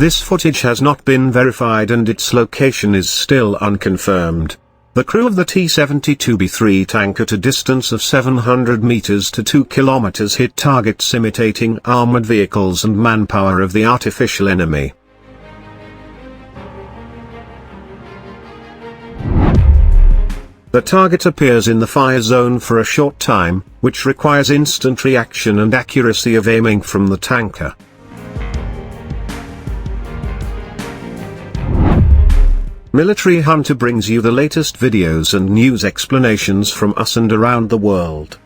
This footage has not been verified and its location is still unconfirmed. The crew of the T-72B3 tank at a distance of 700 meters to 2 kilometers hit targets imitating armored vehicles and manpower of the artificial enemy. The target appears in the fire zone for a short time, which requires instant reaction and accuracy of aiming from the tanker. Military Hunter brings you the latest videos and news explanations from us and around the world.